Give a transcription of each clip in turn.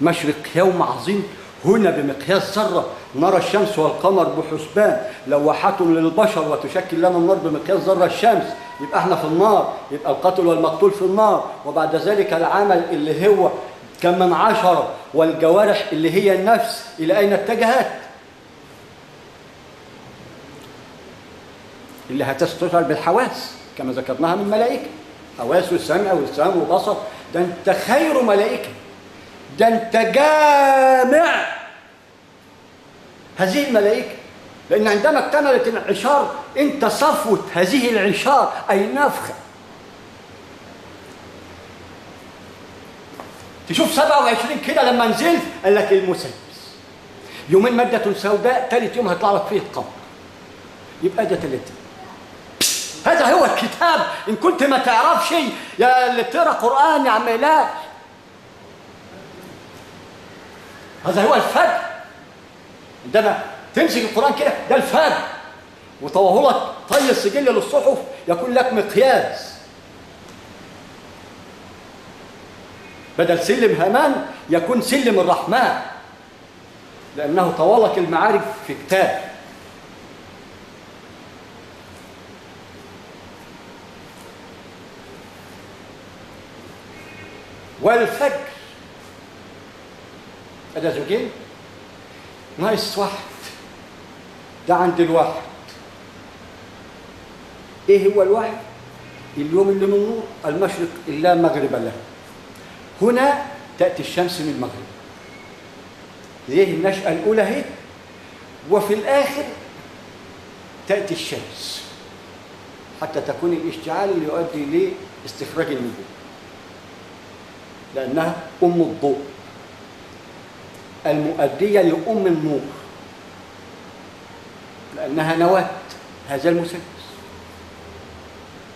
مشرق يوم عظيم هنا بمقياس ذرة، نرى الشمس والقمر بحسبان لوحة للبشر وتشكل لنا النار بمقياس ذرة الشمس، يبقى احنا في النار، يبقى القاتل والمقتول في النار. وبعد ذلك العمل اللي هو كمن عشرة والجوارح اللي هي النفس إلى أين اتجهت؟ اللي هتستشعر بالحواس كما ذكرناها من ملائكة، حواس والسمع والسمع والبصر. ده انت خير ملائكة، ده انت جامع هذه الملائكة، لأن عندما اكتملت العشار انت صفوة هذه العشار أي نفخة. تشوف 27 كده لما نزلت قال لك المسدس يومين مادة سوداء، ثالث يوم هيطلع لك فيه القمر، يبقى ده 30. هذا هو الكتاب. إن كنت ما تعرف شيء يا اللي بتقرا قرآن يا عم لا، هذا هو الفجر. عندما تمسك القرآن كده ده الفجر، وطواه لك طي السجل للصحف يكون لك مقياس، بدل سلم هامان يكون سلم الرحمن، لأنه طوالك المعارف في كتاب. والفجر هذا زوجين ناقص واحد، ده عند الواحد. ايه هو الواحد؟ اليوم اللي من نور المشرق لا مغرب له. هنا تأتي الشمس من المغرب، ليه النشأة الأولى هي، وفي الآخر تأتي الشمس حتى تكون الاشتعال اللي يؤدي لاستخراج النجوم، لأنها أم الضوء المؤدية لأم النور، لأنها نواة هذا المسدس،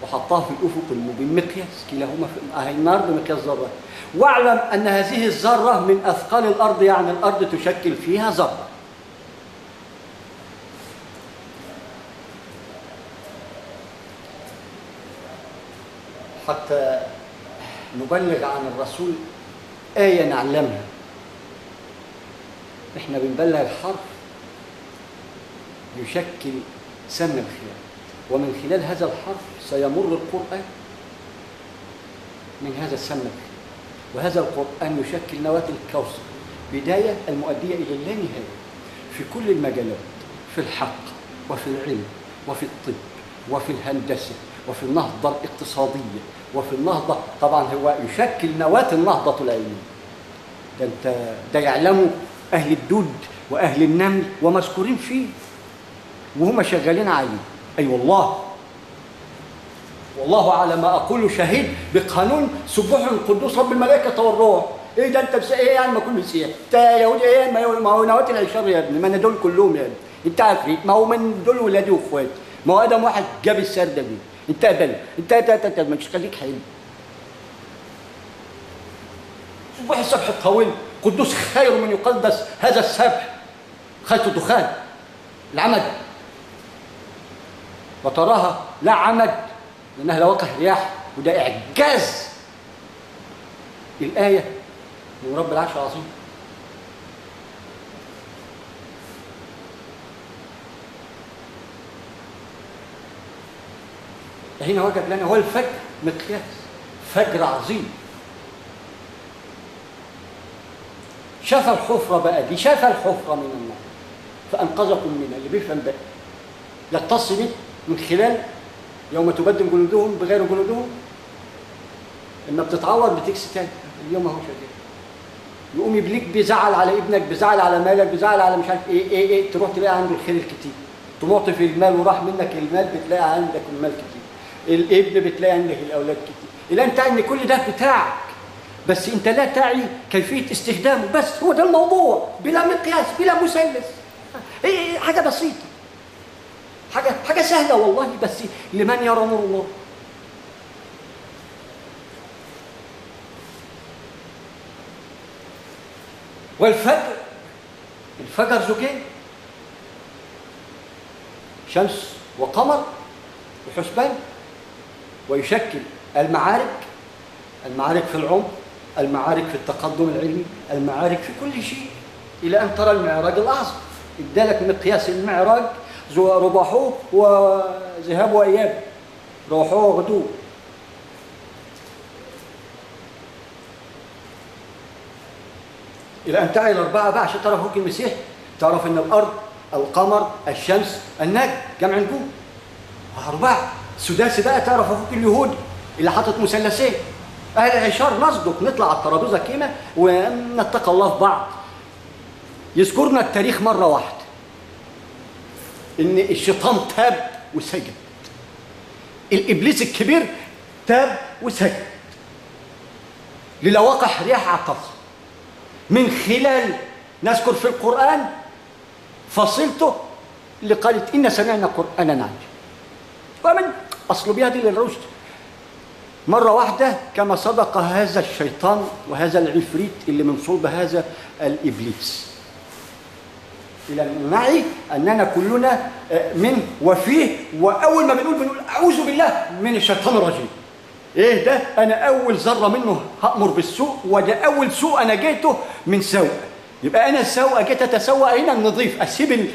وحطها في الأفق المبين مقياس، كلاهما في النار بمقياس ذرة. واعلم أن هذه الذرة من أثقال الأرض، يعني الأرض تشكل فيها ذرة. حتى نبلغ عن الرسول آية نعلمها، إحنا بنبلغ الحرف يشكل سم الخلال، ومن خلال هذا الحرف سيمر القرآن من هذا السم الخلال، وهذا القرآن يشكل نواة الكوثر، بداية المؤدية إلى اللانهاية في كل المجالات، في الحق وفي العلم وفي الطب وفي الهندسة وفي النهضة الاقتصادية وفي النهضة، طبعا هو يشكل نواة النهضة العلمية. ده يعلمه أهل الدود وأهل النمل ومذكورين فيه وهم شغالين عليه. أي والله على ما أقول شهيد بقانون سبوح القدوس رب الملائكة والروح. إيه ده أنت إيه يعني ما كل مسيح؟ أنت يهودي إيه؟ ما هو نواة العشار يا ابني، ما أنا دول كلهم يا ابني. أنت عفريت، ما هو من دول ولادي وإخواتي، ما هو آدم واحد جاب السردة دي. أنت أبل، أنت ما تخليك حلو. سبوح السبح الطويل قدوس خير من يقدس هذا السبح خيط الدخان العمد، وتراها لا عمد لأنها لواقع رياح، وده إعجاز الآية من رب العرش العظيم. هنا وجد لنا هو الفجر مقياس، فجر عظيم. شاف الحفرة بقى دي، شاف الحفرة من النار فأنقذكم منها. اللي بيفهم بقى يتص به من خلال يوم تبدل جلودهم بغير جلودهم، لما بتتعور بتكسي تاني. اليوم اهو شغال، يقوم يبليك بيزعل على ابنك، بيزعل على مالك، بيزعل على مش عارف ايه، تروح تلاقي عنده الخير الكتير، تمعطي في المال وراح منك المال بتلاقي عندك المال كتير، الابن بتلاقي عندك الاولاد كتير. الى انت ان كل ده بتاعك، بس انت لا تعي كيفيه استخدامه. بس هو ده الموضوع، بلا مقياس بلا مثلث. ايه حاجه بسيطه، حاجه سهله والله، بس لمن يرى نور الله. والفجر، الفجر زوجين، شمس وقمر وحسبان، ويشكل المعارك في العمق المعارك في التقدم العلمي، المعارك في كل شيء، إلى أن ترى المعراج الأعظم. ادالك مقياس المعراج رباحوه وذهاب وإياب، روحوه وغدوه. إلى أن تعي الأربعة بقى عشان تعرف حكم المسيح، تعرف أن الأرض، القمر، الشمس، النجم، جمع نجوم، أربعة. سداسي بقى تعرف حقوق اليهود اللي حاطط مثلثين. أهل العشار نصدق، نطلع على الترابيزة كيمة ونتقى الله في بعض. يذكرنا التاريخ مرة واحدة إن الشيطان تاب وسجد، الإبليس الكبير تاب وسجد للواقح رياح اعتصم، من خلال نذكر في القرآن فصيلته اللي قالت إن سمعنا قرآنا عجبا، ومن أصل بها دي للرشد. مرة واحدة كما صدق هذا الشيطان وهذا العفريت اللي من صلب هذا الإبليس، إلى أن نعي أننا كلنا من وفيه، وأول ما بنقول أعوذ بالله من الشيطان الرجيم. إيه ده؟ أنا أول ذرة منه هأمر بالسوء، وده أول سوء أنا جيته من سوء. يبقى أنا السوء جيت أتسوء هنا النظيف، أسيب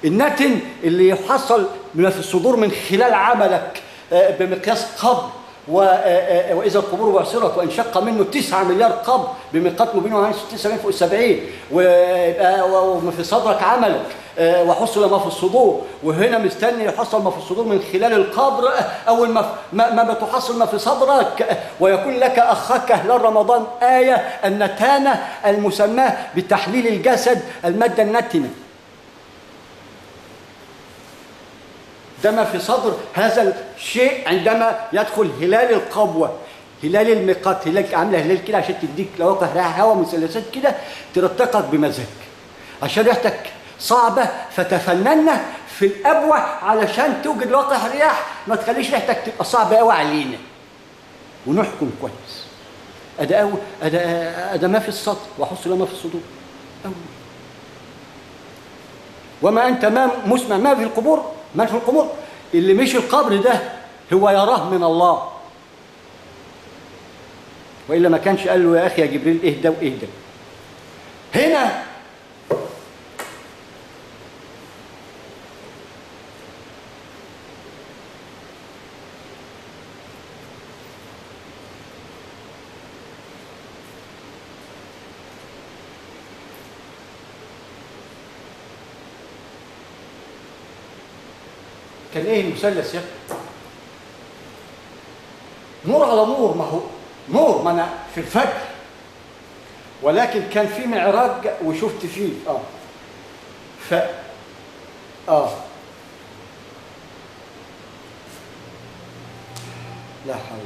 النتن اللي يحصل من في الصدور من خلال عملك بمقياس قبر، وإذا القبور بعثرت وانشق منه 9 مليار قبر بميقات مبين وعن 76 فوق 70، وما في صدرك عملك وحصل ما في الصدور، وهنا مستني يحصل ما في الصدور من خلال القبر. أول ما بتحصل ما في صدرك ويكون لك أخاك هلال رمضان آية النتانة المسماة بتحليل الجسد، المادة النتنة، ده ما في صدر هذا الشيء. عندما يدخل هلال القبوة، هلال الميقات، هلال عامله هلال كده عشان تديك لواقع ريحة هواء مثلثات كده ترتقك بمزاج، عشان ريحتك صعبة فتفننا في الأبوة علشان توجد لواقع رياح ما تخليش ريحتك تبقى صعبة قوي علينا ونحكم كويس. أدا ما في الصدر وحصل ما في الصدور. وما أنت ما مسمع ما في القبور، ما في القبور اللي مش القبر ده هو يراه من الله، وإلا ما كانش قال له يا أخي يا جبريل اهدى واهدى. هنا كان ايه المثلث يا نور على نور؟ ما هو نور ما انا في الفجر، ولكن كان في معراج وشفت فيه لا حول.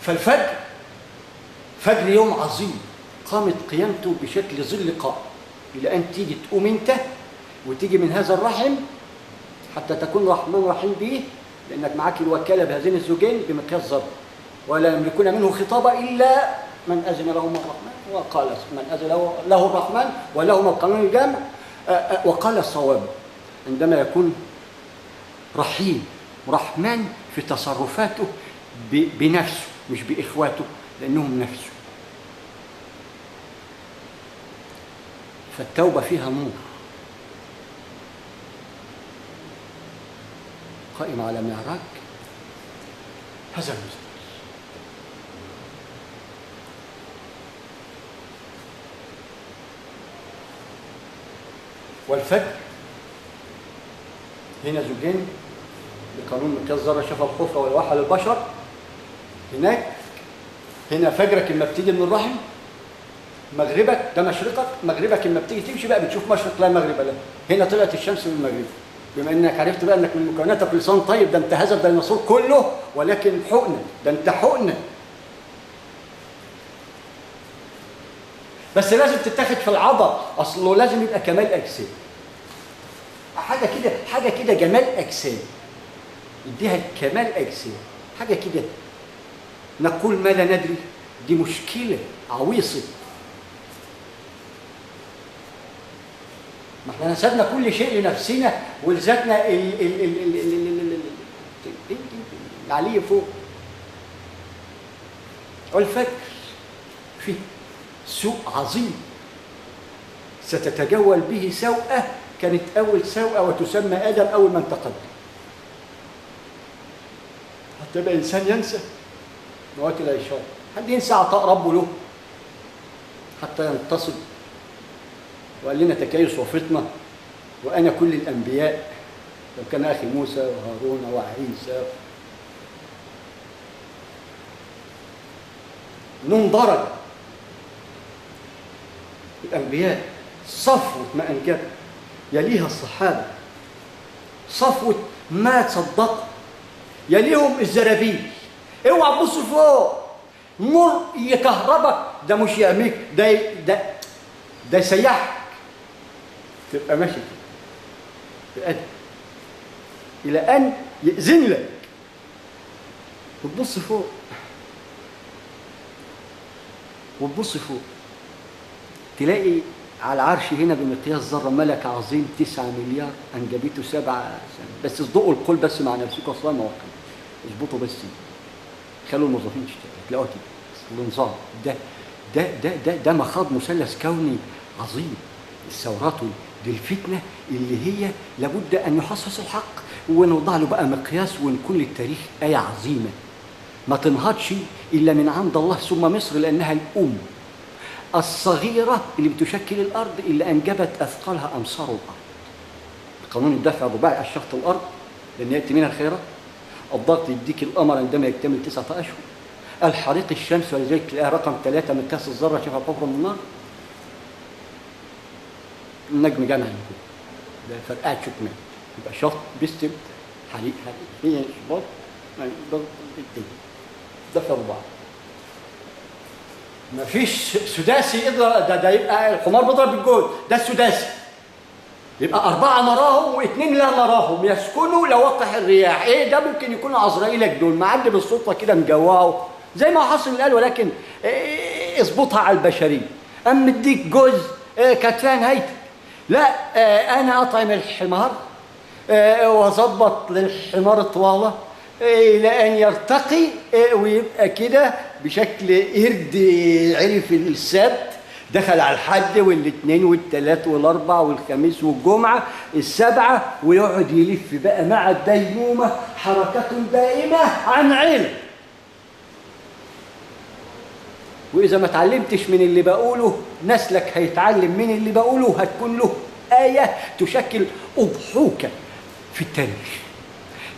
فالفجر فجر يوم عظيم قامت قيامته بشكل ظل قائم، إلى أن تيجي تقوم أنت وتيجي من هذا الرحم حتى تكون رحمن رحيم به، لأنك معك الوكالة بهذين الزوجين بمقياس ذرة، ولا يملكون منه خطابا إلا من أذن لهم الرحمن، وقال من أذن له الرحمن ولهم القانون الجامع. وقال الصواب عندما يكون رحيم رحمن في تصرفاته بنفسه مش بإخواته لأنهم نفسه، فالتوبة فيها نور قائم على معراج هذا المثلث. والفجر هنا زوجين بقانون مقياس ذرة شفا الحفرة والواحة للبشر. هنا فجرك لما بتيجي من الرحم، مغربك ده مشرقك، مغربك لما بتيجي تمشي بقى بتشوف مشرق لا مغرب لا. هنا طلعت الشمس من المغرب، بما انك عرفت بقى انك من مكوناتك لسان طيب، ده انت هذا الديناصور كله ولكن حقنه، ده انت حقنه. بس لازم تتاخد في العضل، اصله لازم يبقى كمال اجسام، حاجه كده جمال اجسام، يديها كمال اجسام، حاجه كده نقول ما لا ندري، دي مشكله عويصه. ما احنا نسبنا كل شيء لنفسنا ولذاتنا العلي فوق. والفجر فيه سوء عظيم ستتجول به سوءة كانت أول سوءة وتسمى آدم أول من تقدم. هتبقى إنسان ينسى موات العشاء، حد ينسى عطاء ربه له حتى ينتصب. وقال لنا تكيس وفطنة وأنا كل الأنبياء، لو كان أخي موسى وهارون وعيسى. نون درجة الأنبياء صفوة ما أنجب، يليها الصحابة صفوة ما تصدق، يليهم الزرابيل. اوعى تبص فوق، نور يكهربك، ده مش يعميك، ده يسيحك، تبقى ماشي كده إلى أن يأذن لك وتبص فوق وتبص فوق تلاقي على العرش هنا بمقياس ذره ملك عظيم 9 مليار انجبته 7 سنة. بس اصدقوا القول بس مع نفسكم، اصلا ما وقت اظبطوا بس، خلوا الموظفين يشتغلوا تلاقوا كده النظام ده مخاض مثلث كوني عظيم. الثورات دي الفتنه اللي هي لابد ان يحصص الحق ونوضع له بقى مقياس، ونكون للتاريخ ايه عظيمه ما تنهضش الا من عند الله، ثم مصر لانها الام الصغيرة اللي بتشكل الأرض اللي أنجبت أثقالها أمصار الأرض. قانون الدفع الرباعي الشخط الأرض لأن يأتي منها الخيرات. الضغط يديك القمر عندما يكتمل 9 أشهر. الحريق الشمس ولذلك تلاقيها رقم 3 من كاس الذرة شبه حفرة من النار. النجم جمع ده فرقعت شكمان يبقى شخط بيستم حريق هي شباط دفع رباعي. ما فيش سداسي يضرب ده يبقى الحمار بيضرب بالجول، ده السداسي يبقى 4 نراهم و2 لا نراهم يسكنوا لوقح الرياح. ايه ده؟ ممكن يكون عزرائيلك دول معدي بالصدفه كده مجوعه زي ما حصل قال، ولكن اظبطها على البشريه. اما اديك جوز كانت فيها نهايتك. لا انا اطعم الحمار واظبط للحمار طواله الى ان يرتقي ويبقى كده بشكل قرد عرف السبت، دخل على الحد والاثنين والثلاث والاربع والخميس والجمعه السبعه، ويقعد يلف بقى مع الديمومه حركه دائمه عن علم. واذا ما اتعلمتش من اللي بقوله نسلك هيتعلم من اللي بقوله، هتكون له ايه تشكل اضحوكه في التاريخ.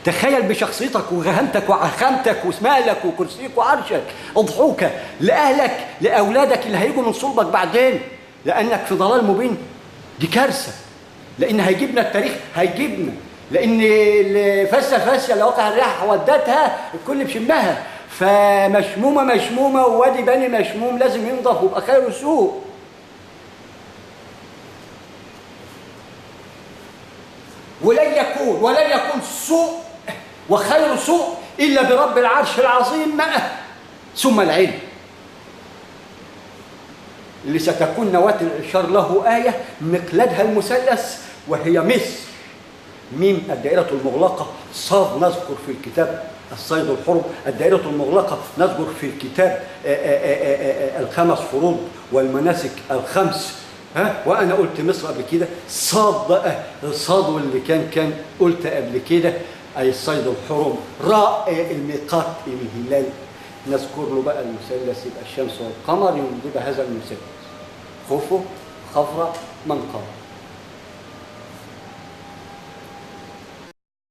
تخيل بشخصيتك وغهمتك وعخامتك وسمالك وكرسيك وعرشك اضحوكة لأهلك لأولادك اللي هيجوا من صلبك بعدين، لأنك في ضلال مبين. دي كارثة، لأن هيجيبنا التاريخ، هيجيبنا لأن فاسية لوقع الرياح ودتها الكل بشمها، فمشمومة ووادي بني مشموم لازم ينضف ويبقى خير سوء. ولن يكون سوء وخير سوء إلا برب العرش العظيم ثم العلم اللي ستكون نواة الإشار له آية مقلدها المثلث وهي مصر. ميم الدائرة المغلقة، صاد نذكر في الكتاب الصيد الحرم، الدائرة المغلقة نذكر في الكتاب الخمس فروض والمناسك الخمس. وأنا قلت مصر قبل كده، صاد بقى الصاد واللي كان قلت قبل كده أي الصيد الحرم، راء الميقات الهلال نذكر له بقى المثلث يبقى الشمس والقمر ينضب هذا المثلث خوفه خفرة منقرة.